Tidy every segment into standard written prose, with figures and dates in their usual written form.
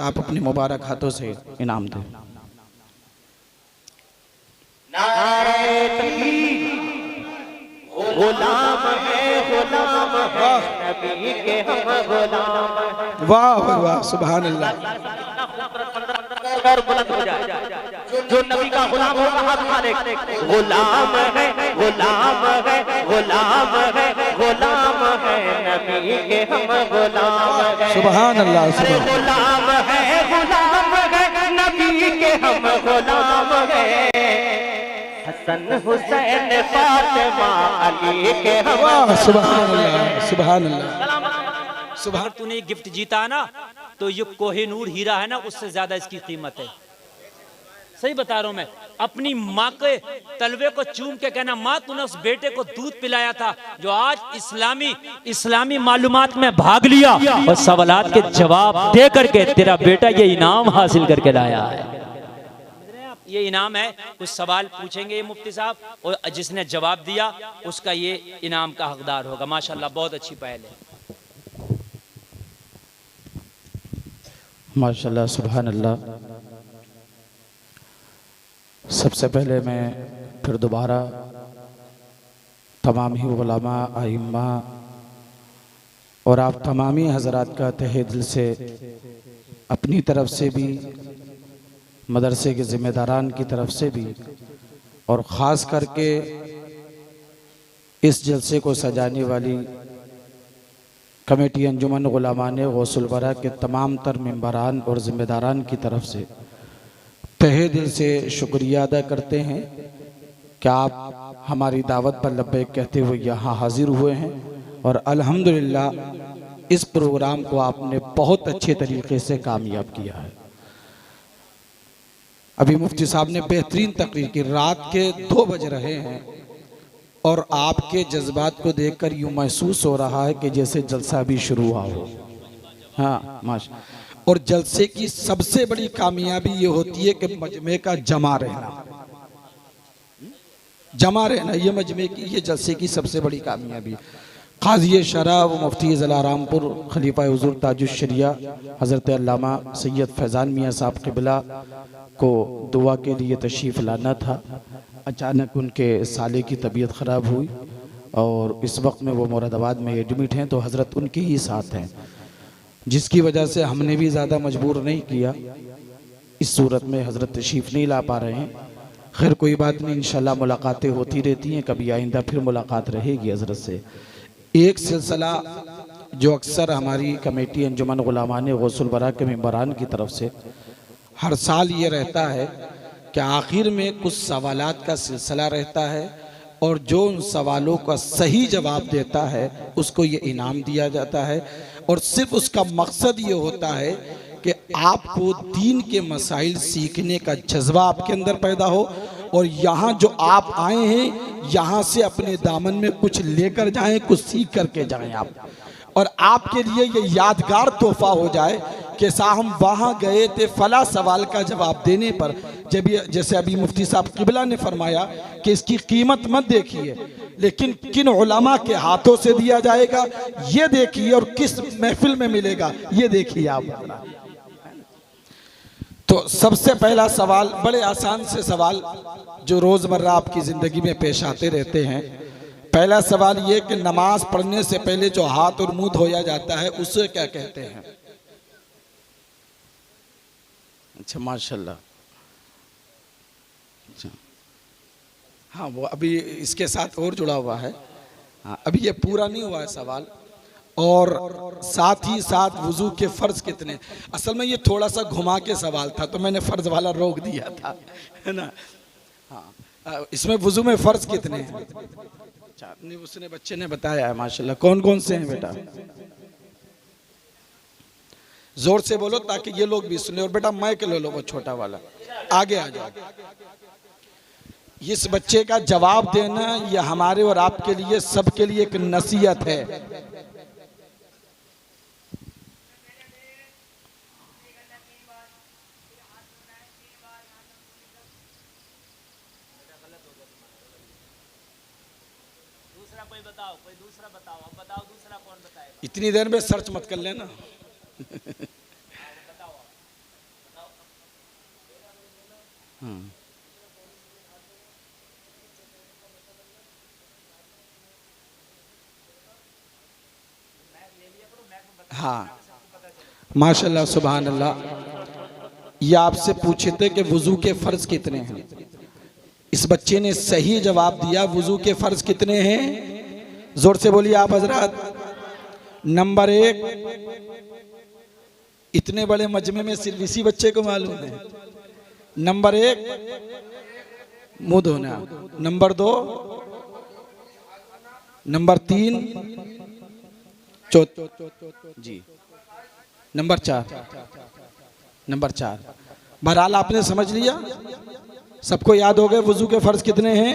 तो आप अपने मुबारक हाथों से इनाम दें। गुलाम है नबी के हम गुलाम हैं। वाह वाह सुभान अल्लाह। और बुलंद हो जाए जो नबी का गुलाम होगा हाथ मारे। गुलाम है गुलाम है गुलाम है गुलाम है नबी के हम गुलाम हैं। सुभान अल्लाह। अरे गुलाम है नबी के हम गुलाम हैं। हसन हुसैन फातिमा अली के हम। वाह सुभान अल्लाह सुभान अल्लाह। अगर तूने ये गिफ्ट जीता ना तो ये कोहिनूर हीरा है ना, उससे ज्यादा इसकी कीमत है। सही बता रहा हूं मैं। अपनी माँ के तलवे को चूम के कहना, माँ तूने उस बेटे को दूध पिलाया था जो आज इस्लामी मालूमात में भाग लिया और सवालात के जवाब दे करके तेरा बेटा ये इनाम हासिल करके लाया है। ये इनाम है। कुछ सवाल पूछेंगे ये मुफ्ती साहब और जिसने जवाब दिया उसका ये इनाम का हकदार होगा। माशाल्लाह बहुत अच्छी पहल है। माशाल्लाह सुभान अल्लाह। सबसे पहले मैं फिर दोबारा तमाम ही उलमा आइम्मा और आप तमाम ही हज़रात का तहे दिल से अपनी तरफ से भी, मदरसे के ज़िम्मेदारान की तरफ से भी, और ख़ास करके इस जलसे को सजाने वाली कमेटी अंजुमन गुलामान गौसुल बरा के तमाम तर मेंबरान और ज़िम्मेदारान की तरफ से तहे दिल से शुक्रिया अदा करते हैं कि आप हमारी दावत पर लब्बैक कहते हुए यहाँ हाजिर हुए हैं और अल्हम्दुलिल्लाह इस प्रोग्राम को आपने बहुत अच्छे तरीके से कामयाब किया है। अभी मुफ्ती साहब ने बेहतरीन तकरीर की। रात के 2 बज रहे हैं और आपके जज्बात को देखकर यूँ महसूस हो रहा है कि जैसे जलसा भी शुरू हुआ हो। हाँ माशा। और जलसे की सबसे बड़ी कामयाबी ये होती है कि मजमे का जमा रहना, ये मजमे की, ये जलसे की सबसे बड़ी कामयाबी। काज़ी शरा व मुफ्ती ज़िला रामपुर खलीफा हुज़ूर ताजुश शरिया हज़रत अल्लामा सैयद फैज़ान मियाँ साहब क़िबला को दुआ के लिए तशरीफ़ लाना था। अचानक उनके साले की तबीयत ख़राब हुई और इस वक्त में वो मुरादाबाद में एडमिट हैं, तो हज़रत उनके ही साथ हैं, जिसकी वजह से हमने भी ज़्यादा मजबूर नहीं किया। इस सूरत में हज़रत तशरीफ़ नहीं ला पा रहे हैं। खैर कोई बात नहीं, इंशाल्लाह मुलाकातें होती रहती हैं, कभी आइंदा फिर मुलाकात रहेगी हज़रत से। एक सिलसिला जो अक्सर हमारी कमेटी अंजुमन गुलामान गौसुल बरा के मेंबरान की तरफ से हर साल ये रहता है कि आखिर में कुछ सवालात का सिलसिला रहता है और जो उन सवालों का सही जवाब देता है उसको ये इनाम दिया जाता है। और सिर्फ उसका मकसद ये होता है कि आपको दीन के मसाइल सीखने का जज्बा आपके अंदर पैदा हो और यहाँ जो आप आए हैं यहाँ से अपने दामन में कुछ लेकर जाएं, कुछ सीख करके जाएं आप, और आपके लिए ये यादगार तोहफा हो जाए कि साहब हम वहाँ गए थे फला सवाल का जवाब देने पर, जब जैसे अभी मुफ्ती साहब क़िबला ने फरमाया कि इसकी कीमत मत देखिए लेकिन किन उलमा के हाथों से दिया जाएगा ये देखिए और किस महफिल में मिलेगा ये देखिए आप। तो सबसे पहला सवाल, बड़े आसान से सवाल जो रोज़मर्रा आपकी ज़िंदगी में पेश आते रहते हैं। पहला सवाल ये कि नमाज पढ़ने से पहले जो हाथ और मुंह धोया जाता है उसे क्या कहते हैं? अच्छा माशाल्लाह। अच्छा हाँ, वो अभी इसके साथ और जुड़ा हुआ है। हाँ, अभी ये पूरा नहीं हुआ है सवाल। और साथ ही साथ वुज़ू के फ़र्ज़ कितने? असल में ये थोड़ा सा घुमा के सवाल था तो मैंने फ़र्ज़ वाला रोक दिया था, है ना। हाँ, इसमें वुज़ू में फ़र्ज़ कितने हैं? नहीं, उसने बच्चे ने बताया है माशाल्लाह। कौन कौन से हैं बेटा? जोर से बोलो ताकि ये लोग भी सुने। और बेटा माइक ले लो, वो छोटा वाला, आगे आ जाओ। इस बच्चे का जवाब देना ये हमारे और आपके लिए, सबके लिए एक नसीहत है। कोई दूसरा बताओ, अब बताओ दूसरा कौन बताएगा? इतनी देर में सर्च मत कर लेना। हाँ, माशाल्लाह सुभान अल्लाह। ये आपसे पूछे थे कि वुजू के फर्ज कितने हैं। इस बच्चे ने सही जवाब दिया, वुजू के फर्ज कितने हैं? जोर से बोलिए आप हजरात। नंबर 1, इतने बड़े मजमे में सिर्फ इसी बच्चे को मालूम है। नंबर 1 मुंह धोना। नंबर 2, नंबर 3 जी, नंबर 4। बहरहाल आपने समझ लिया, सबको याद हो गए वुजू के फर्ज कितने हैं।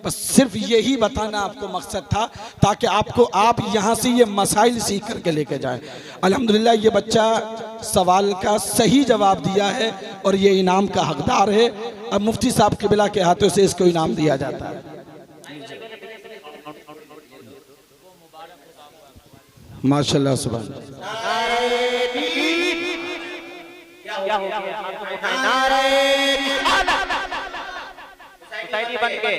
बस सिर्फ यही बताना आपको मकसद था, ताकि आप यहाँ से ये मसाइल सीख करके लेके जाएं। अल्हम्दुलिल्लाह ये बच्चा सवाल का सही जवाब दिया है और ये इनाम का हकदार है। अब मुफ्ती साहब क़िबला के हाथों से इसको इनाम दिया जाता है। माशाल्लाह सुभान। क्या हो गया? नारे बन के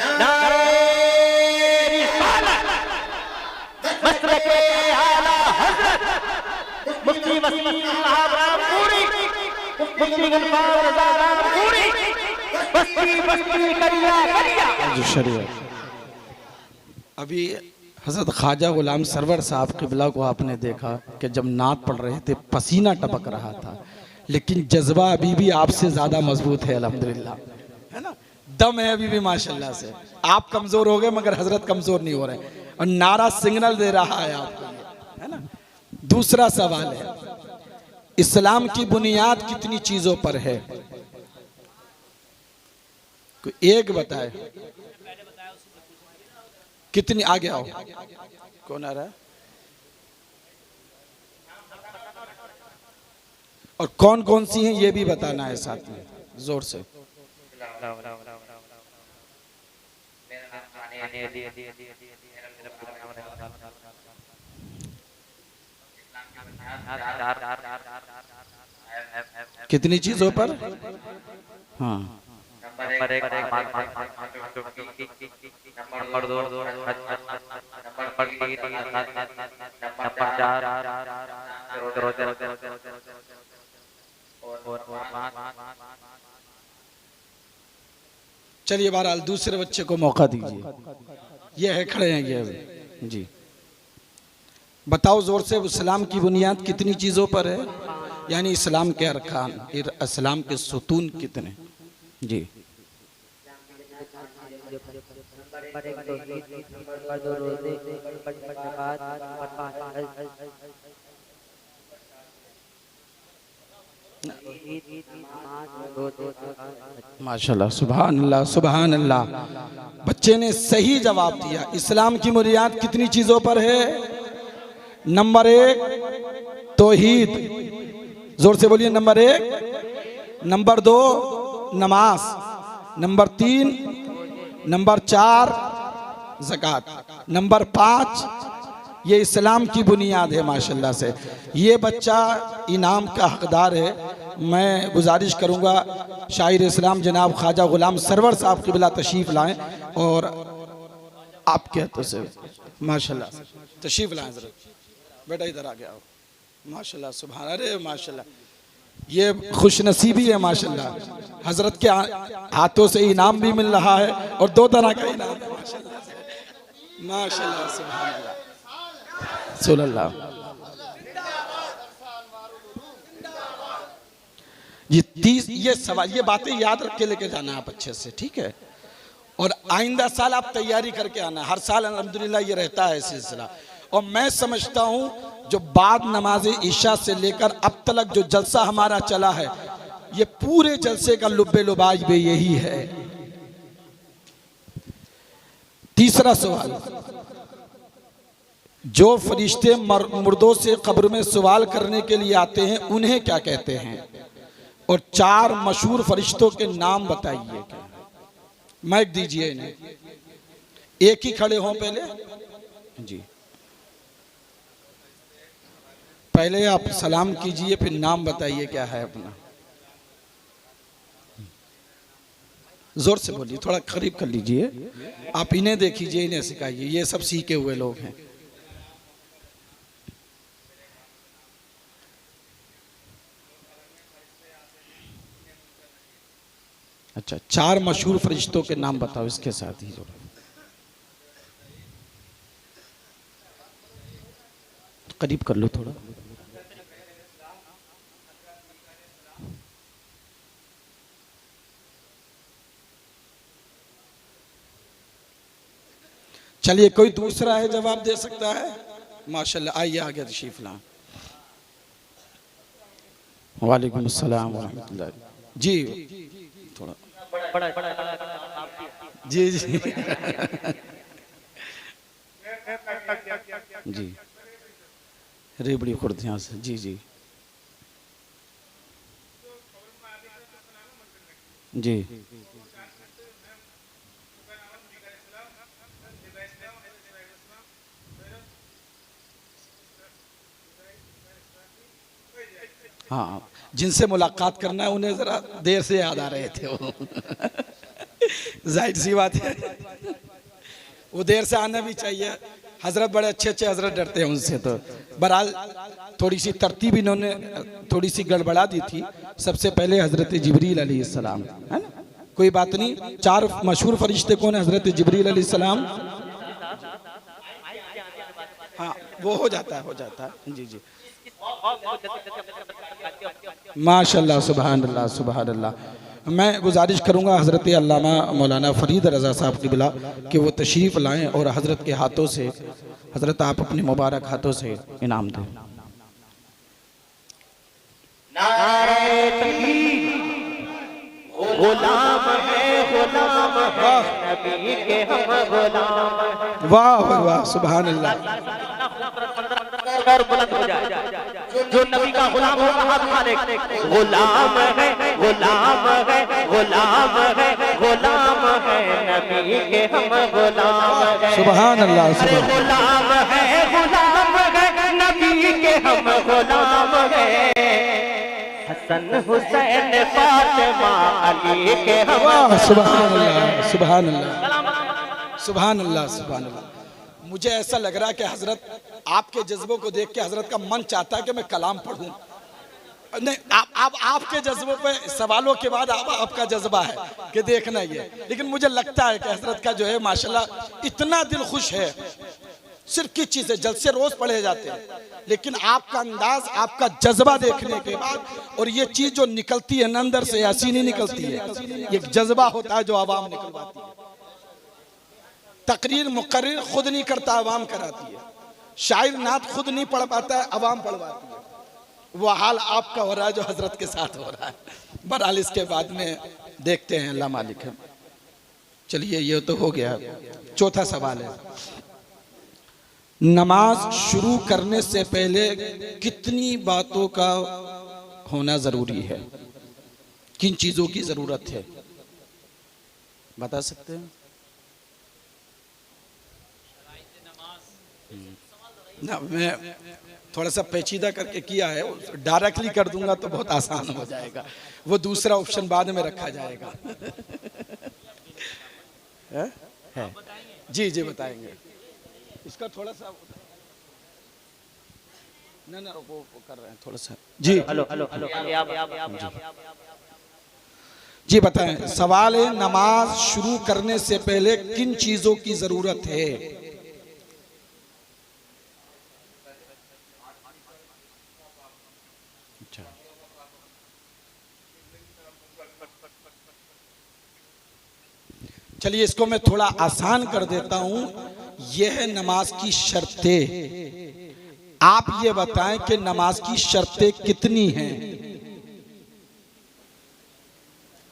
नारे मसलके आला हज़रत मुफ्ती वसीम साहब रामपुरी, मुफ्ती गनफार रज़ा रामपुरी, बस्ती करिया। अभी हज़रत ख्वाजा गुलाम सरवर साहब क़िबला को आपने देखा कि जब नात पढ़ रहे थे पसीना टपक रहा था, लेकिन जज्बा अभी भी आपसे ज़्यादा मजबूत है अल्हम्दुलिल्लाह, है ना। दम है अभी भी माशाल्लाह से। आप कमज़ोर हो गए मगर हज़रत कमज़ोर नहीं हो रहे, और नारा सिग्नल दे रहा है आपको, है ना। दूसरा सवाल है, इस्लाम की बुनियाद कितनी चीज़ों पर है? कोई एक बताए। कितनी? आगे आओ, कौन आ रहा है? और कौन कौन सी हैं ये भी बताना है साथ में, जोर से। कितनी चीजों पर? हाँ, नंबर 1 नंबर 2 नंबर 4 चलिए बहरहाल दूसरे बच्चे को मौका दीजिए। ये है, खड़े हैं ये जी। बताओ जोर से, इस्लाम की बुनियाद कितनी चीज़ों पर है? यानी इस्लाम के अरकान, इस्लाम के सुतून कितने? जी। माशाल्लाह सुभान अल्लाह सुभान अल्लाह। बच्चे ने सही जवाब दिया। इस्लाम की बुनियाद कितनी चीज़ों पर है? नंबर 1 तौहीद, जोर से बोलिए। नंबर 1। नंबर 2 नमाज। नंबर 3 नंबर 4 ज़कात। नंबर 5 ये इस्लाम की बुनियाद है माशाल्लाह से। ये बच्चा इनाम का हकदार है। मैं गुजारिश करूँगा शायर इस्लाम जनाब ख्वाजा गुलाम सरवर साहब क़िबला तशरीफ़ लाएँ और आपके हाथों से माशाल्लाह तशरीफ़ लाएँ। ज़रा बेटा इधर आ गया हो। माशाल्लाह सुभान। अरे माशाल्लाह, ये खुशनसीबी है माशाल्लाह। हज़रत के हाथों से इनाम भी मिल रहा है और 2 तरह का इनाम है माशाल्लाह सुभान अल्लाह सल्लल्लाहु। ये सवाल, ये बातें याद रख के लेके जाना आप अच्छे से, ठीक है। और आइंदा साल आप तैयारी करके आना। हर साल अल्हम्दुलिल्लाह ये रहता है सिलसिला। और मैं समझता हूँ जो बाद नमाज ईशा से लेकर अब तक जो जलसा हमारा चला है, ये पूरे जलसे का लुब्बे लुबाज भी यही है। तीसरा सवाल, जो फरिश्ते मुर्दों से कब्र में सवाल करने के लिए आते हैं उन्हें क्या कहते हैं? और 4 मशहूर फरिश्तों के नाम बताइए। माइक दीजिए इन्हें। एक ही खड़े हों पहले जी। पहले आप सलाम कीजिए, फिर नाम बताइए क्या है अपना। जोर से बोलिए, थोड़ा करीब कर लीजिए। आप इन्हें देखिए, इन्हें सिखाइए, ये सब सीखे हुए लोग हैं। अच्छा, 4 मशहूर फरिश्तों के नाम बताओ इसके साथ ही जोड़ो। करीब कर लो थोड़ा। चलिए, कोई दूसरा है जवाब दे सकता है? माशाल्लाह, आइए आगे तशरीफ ला। वालेकुम अस्सलाम व रहमतुल्लाह। जी थोड़ा जी जी जी, रेबड़ी खुर्द यहाँ से। जी जी जी हाँ, जिनसे मुलाकात करना है उन्हें जरा देर से याद आ रहे थे वो जाहिर सी बात है, वो देर से आना भी चाहिए। हजरत बड़े अच्छे अच्छे हजरत डरते हैं उनसे। तो बहरहाल थोड़ी सी तरतीब इन्होंने थोड़ी सी गड़बड़ा दी थी। सबसे पहले हजरत जिब्रील अलैहिस्सलाम, है ना, कोई बात नहीं। 4 मशहूर फरिश्ते कौन है? हजरत जिब्रील अलैहिस्सलाम। हाँ, वो हो जाता है। जी जी, माशाल्लाह, सुभान अल्लाह, सुभान अल्लाह। मैं गुजारिश करूंगा हज़रत अल्लामा मौलाना फरीद रज़ा साहब की बिला कि वो तशरीफ़ लाएं और हज़रत के हाथों से, हज़रत आप अपने मुबारक हाथों से इनाम दें। गुलाम है, गुलाम है, नबी के हम गुलाम हैं। वाह वाह, सुभान अल्लाह। और बुलंद हो जाए जो नबी का गुलाम होगा, हाथ उठा ले। गुलाम है, गुलाम है, गुलाम है, गुलाम है, नबी के हम गुलाम हैं। सुभान अल्लाह, सुभान। गुलाम है, गुलाम है, नबी के हम गुलाम हैं। हसन हुसैन फातिमा अली के हम। वाह, सुभान अल्लाह, सुभान अल्लाह, सुभान अल्लाह, सुभान अल्लाह। मुझे ऐसा लग रहा है कि हजरत आपके जज्बों को देख के हजरत का मन चाहता है कि मैं कलाम पढ़ूं। नहीं, आपके जज्बों पे सवालों के बाद आपका जज्बा है कि देखना ये, लेकिन मुझे लगता है कि हजरत का जो है माशाल्लाह इतना दिल खुश है। सिर्फ किस चीज़ है, जलसे रोज पढ़े जाते हैं, लेकिन आपका अंदाज, आपका जज्बा देखने के बाद, और ये चीज़ जो निकलती है ना अंदर से, ऐसी नहीं निकलती है, ये जज्बा होता है जो आवाम निकलवाती है। तकरीर मुकर्रिर खुद नहीं करता, आवाम कराती है। शायर नात खुद नहीं पढ़ पाता है, आवाम पढ़वाती है। वो हाल आपका हो रहा है जो हजरत के साथ हो रहा है। बहरहाल इसके बाद में देखते हैं, अल्लाह मालिक है। चलिए, ये तो हो गया। चौथा सवाल है, नमाज शुरू करने से पहले कितनी बातों का होना जरूरी है? किन चीजों की जरूरत है, बता सकते हैं? ना, मैं थोड़ा सा पेचीदा करके किया है, डायरेक्टली कर दूंगा तो बहुत आसान हो जाएगा, वो दूसरा ऑप्शन बाद में रखा जाएगा। है? जी जी बताएंगे। इसका थोड़ा सा ना वो कर रहे हैं थोड़ा सा। जी हेलो हेलो हेलो, जी बताएं। सवाल है, नमाज शुरू करने से पहले किन चीजों की जरूरत है? चलिए, इसको मैं थोड़ा आसान कर देता हूं। यह है नमाज की शर्तें। आप ये बताएं कि नमाज की शर्तें कितनी हैं?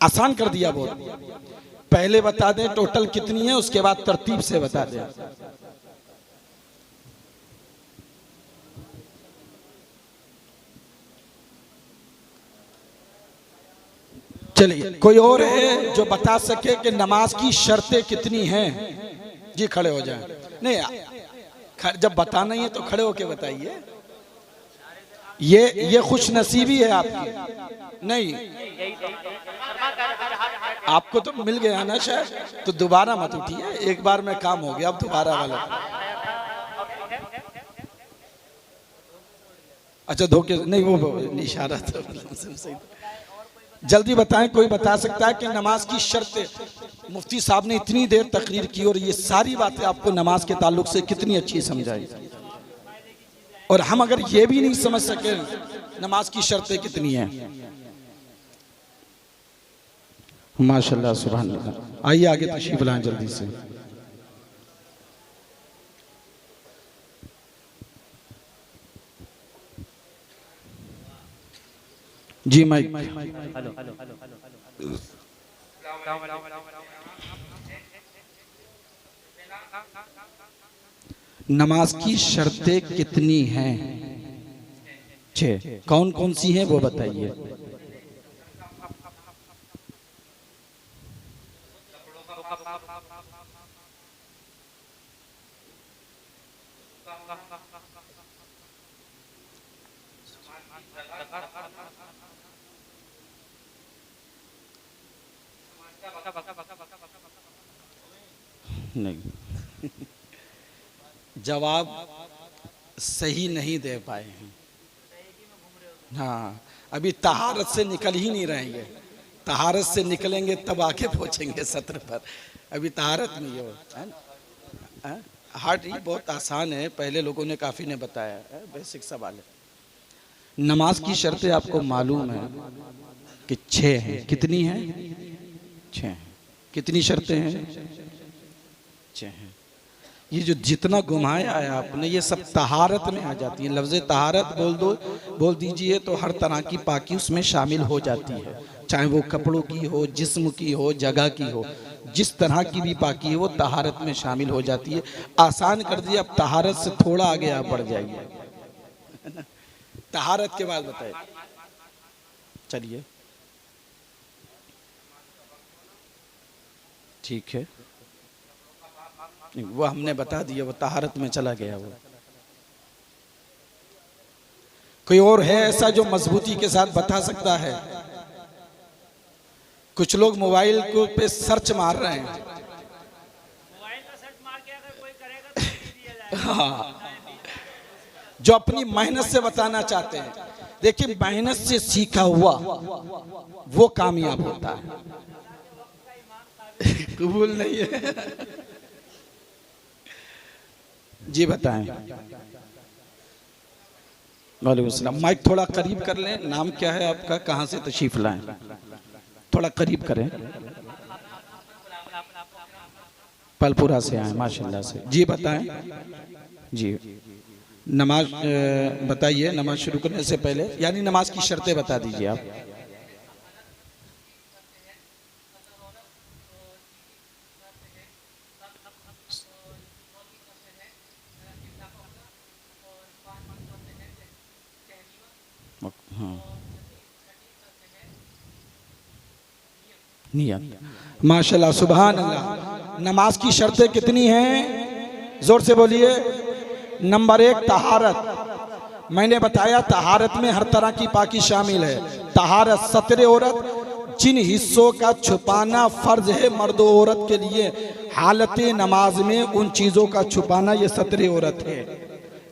आसान कर दिया बहुत। पहले बता दें टोटल कितनी है, उसके बाद तरतीब से बता दें। चलिए, कोई और है जो बता सके कि नमाज की शर्तें कितनी हैं? जी खड़े हो जाएं। नहीं, जब बताना ही है तो खड़े होके बताइए। ये खुश नसीबी है आपकी। नहीं, आपको तो मिल गया ना शायद, तो दोबारा मत उठिए, एक बार में काम हो गया, अब दोबारा वाला। अच्छा धोखे नहीं, वो इशारा था। जल्दी बताएं, कोई बता सकता है कि नमाज की शर्त। मुफ्ती साहब ने इतनी देर तकरीर की और ये सारी बातें आपको नमाज के ताल्लुक से कितनी अच्छी समझाई, और हम अगर ये भी नहीं समझ सके नमाज की शर्तें कितनी हैं। माशाल्लाह सुभान अल्लाह। आइए आगे तशरीफ लाएं जल्दी से। जी माइक। नमाज की शर्तें कितनी हैं? 6। कौन कौन सी हैं वो बताइए। नहीं जवाब सही नहीं दे पाए हैं। हाँ, अभी तहारत से निकल ही नहीं रहे हैं। तहारत से निकलेंगे तब आके पहुंचेंगे सत्र पर, अभी तहारत नहीं हो। हार्ट ही बहुत आसान है, पहले लोगों ने काफ़ी ने बताया है, बेसिक सवाल है। नमाज की शर्तें आपको मालूम है कि 6 हैं। कितनी हैं? 6 हैं। कितनी शर्तें हैं? 6 हैं। ये जो जितना घुमाया है आपने, ये सब तहारत में आ जाती है। लफ्ज़ तहारत बोल दीजिए तो हर तरह की पाकी उसमें शामिल हो जाती है, चाहे वो कपड़ों की हो, जिस्म की हो, जगह की हो, जिस तरह की भी पाकी है वो तहारत में शामिल हो जाती है। आसान कर दिया, अब तहारत से थोड़ा आगे आप बढ़ जाइए। तहारत के बाद बताइए। चलिए ठीक है, वो हमने बता दिया, वो तहारत में चला गया। वो कोई और है ऐसा जो मजबूती के साथ बता सकता है? कुछ लोग मोबाइल को पे सर्च मार रहे हैं। मोबाइल का सर्च मार के अगर कोई करेगा तो दिया जाएगा। हाँ, जो अपनी मेहनत से बताना चाहते हैं। देखिए, मेहनत से सीखा हुआ वो कामयाब होता है। कबूल नहीं है? जी बताएं। वालेकुम सलाम। माइक थोड़ा करीब कर लें। नाम क्या है आपका, कहाँ से तशरीफ लाएं? थोड़ा करीब करें। पलपुरा से आए, माशाल्लाह से। जी बताएं। जी नमाज बताइए। नमाज शुरू करने से पहले यानी नमाज की शर्तें बता दीजिए आप। हाँ, नियत। माशाल्लाह सुभान अल्लाह। नमाज की शर्तें कितनी हैं? जोर से बोलिए। नंबर 1 तहारत। मैंने बताया तहारत में हर तरह की पाकी शामिल है। तहारत सतरे औरत, जिन हिस्सों का छुपाना फर्ज है मर्द औरत के लिए, हालत नमाज में उन चीज़ों का छुपाना ये सतरे औरत है।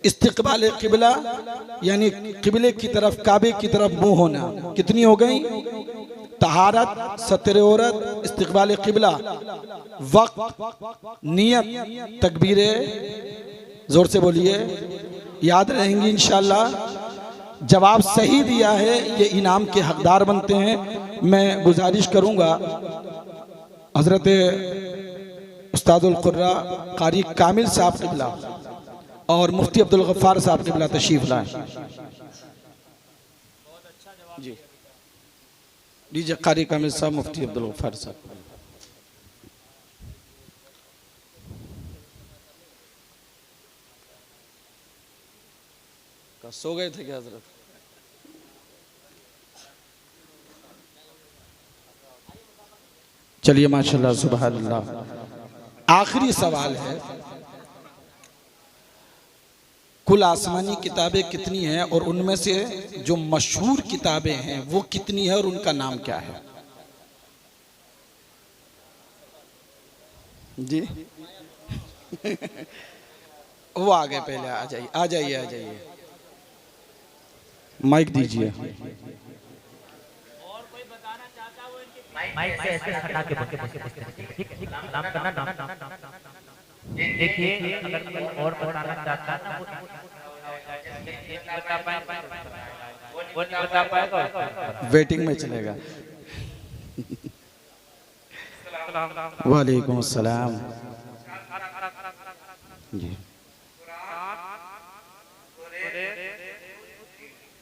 इस्तिकबाल किबला यानी किबले की तरफ, काबे की तरफ मुंह होना। कितनी हो गई? तहारत, सतरे औरत, इस्तिकबाल किबला, वक्त, नियत, तकबीरे। जोर से बोलिए, याद रहेंगी इंशाअल्लाह। जवाब सही दिया है ये इनाम के हकदार बनते हैं। मैं गुजारिश करूंगा हजरत उस्तादुल कुर्रा कारी कामिल साहब किबला और मुफ्ती अब्दुल गफ्फार साहब किबला तशरीफ लाएं। जी डीजे कारी कामिल साहब, मुफ्ती अब्दुल गफ्फार साहब। सो गए थे क्या हजरत? चलिए माशाल्लाह सुभान अल्लाह। आखिरी सवाल है, कुल आसमानी किताबें कितनी हैं और उनमें से जो मशहूर किताबें हैं वो कितनी है और उनका नाम क्या है? जी वो आ गए, पहले आ जाइए, आ जाइए, आ जाइए, माइक दीजिए। माइक से ऐसे हटा के ठीक नाम करना, नाम देखिए, अगर कोई और बताना चाहता है ना वो नहीं बता पाएगा, वेटिंग में चलेगा। वालेकुम अस्सलाम जी।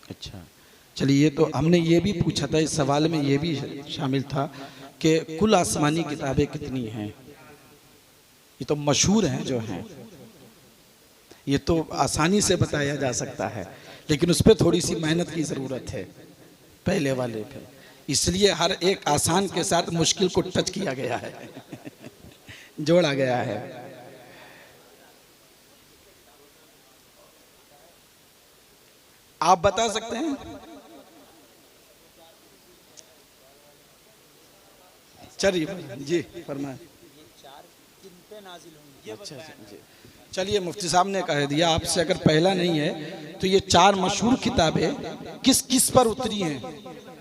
अच्छा, चलिए, ये तो हमने ये भी पूछा था, इस सवाल में ये भी शामिल था कि कुल आसमानी किताबें कितनी हैं। ये तो मशहूर हैं जो हैं, ये तो आसानी से बताया जा सकता है, लेकिन उस पर थोड़ी सी मेहनत की ज़रूरत है पहले वाले पे, इसलिए हर एक आसान के साथ मुश्किल को टच किया गया है जोड़ा गया है। आप बता सकते हैं? चलिए जी फरमाएं। अच्छा जी, चलिए, मुफ्ती साहब ने कह दिया, आपसे अगर पहला नहीं है तो ये 4 मशहूर किताबें किस किस पर उतरी हैं,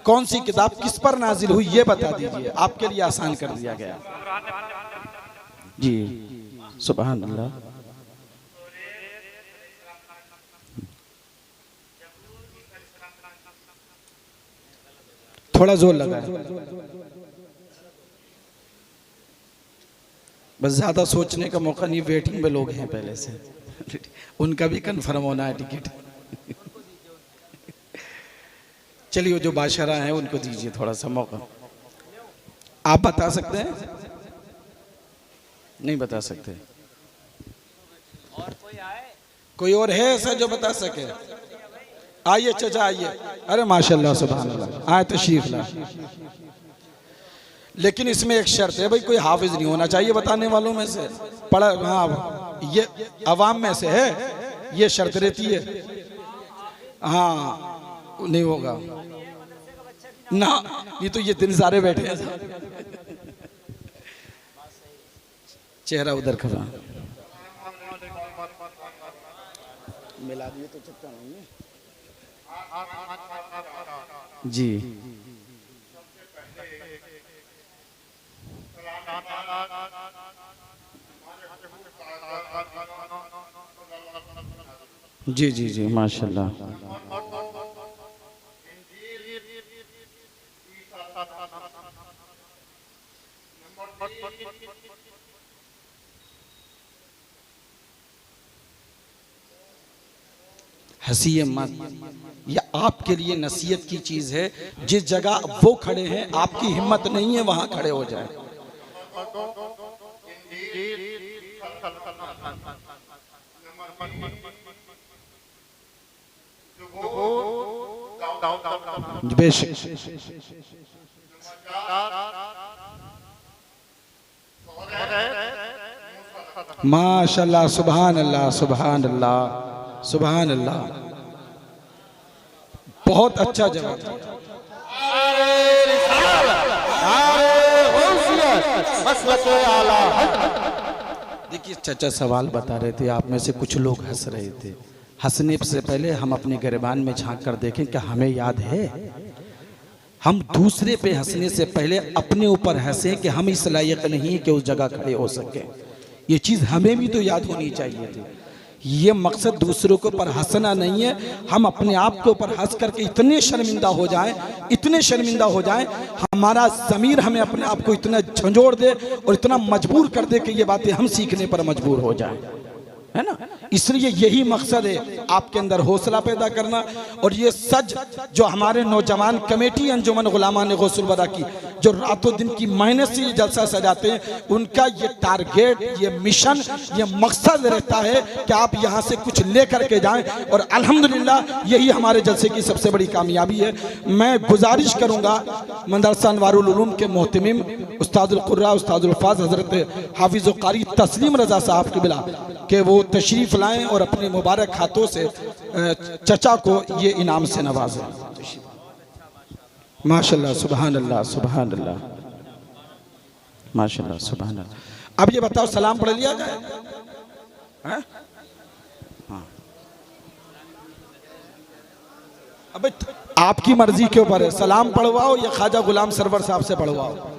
कौन सी किताब किस पर नाजिल हुई, ये बता दीजिए, आपके लिए आसान कर दिया गया जी। सुभान अल्लाह। थोड़ा जोर लगा, बस ज्यादा सोचने का मौका नहीं, वेटिंग में लोग हैं पहले से उनका भी कंफर्म होना है टिकट चलिए, जो बादशाह हैं उनको दीजिए थोड़ा सा मौका। आप बता सकते हैं? नहीं बता सकते। और कोई आए? कोई और है ऐसा जो बता सके? आइए चाचा, आइए। अरे माशाल्लाह, सुभान अल्लाह, आए तशरीफ ला। लेकिन इसमें एक शर्त है भाई, कोई हाफिज नहीं होना चाहिए बताने वालों में से, पढ़ा, हाँ, ये अवाम में से है, ये शर्त रहती है। हाँ, नहीं होगा ना, ये तो ये दिन सारे बैठे हैं चेहरा उधर खड़ा मिला दिए तो चक्का नहीं है जी। जी जी जी, माशाल्लाह। हंसिए मत, यह आपके लिए नसीहत की चीज है। जिस जगह वो खड़े हैं, आपकी हिम्मत नहीं है वहां खड़े हो जाए। बेशक, माशाल्लाह, सुभान अल्लाह, सुभान अल्लाह, सुभान अल्लाह, बहुत अच्छा जवाब। देखिए चाचा सवाल बता रहे थे, आप में से कुछ लोग हंस रहे थे। हंसने से पहले हम अपने गिरबान में झांक कर देखें, क्या हमें याद है हम दूसरे पे हंसने से पहले अपने ऊपर हंसें कि हम इस लायक नहीं कि उस जगह खड़े हो सके। ये चीज़ हमें भी तो याद होनी चाहिए थी। ये मकसद दूसरों के ऊपर हंसना नहीं है, हम अपने आप के ऊपर हंस करके इतने शर्मिंदा हो जाएं, इतने शर्मिंदा हो जाएं, हमारा ज़मीर हमें अपने आप को इतना झंझोड़ दे और इतना मजबूर कर दे कि ये बातें हम सीखने पर मजबूर हो जाएं, है ना। इसलिए यही मकसद है, आपके अंदर हौसला पैदा करना। और ये सच जो हमारे नौजवान कमेटी अंजुमन गुलामान गौसुल वरा की जो रातों दिन की मेहनत से ये जलसा सजाते हैं, उनका ये टारगेट, ये मिशन, ये मकसद रहता है कि आप यहाँ से कुछ लेकर के जाएं। और अल्हम्दुलिल्लाह यही हमारे जलसे की सबसे बड़ी कामयाबी है। मैं गुजारिश करूँगा मदरसा अनवारुल उलूम के मोहतमिम उस्तादुल कुर्रा उस्तादुल फाज़ हज़रत हाफिज़ व कारी तस्लीम रज़ा साहब क़िबला कि वो तशरीफ़ लाएँ और अपने मुबारक हाथों से चचा को ये इनाम से नवाजें। माशाल्लाह, सुभान अल्लाह, सुभान अल्लाह, माशाल्लाह, सुभान अल्लाह। अब ये बताओ, सलाम पढ़ लिया जाए? हाँ? अबे आपकी मर्जी के ऊपर है, सलाम पढ़वाओ या ख्वाजा गुलाम सरवर साहब से पढ़वाओ।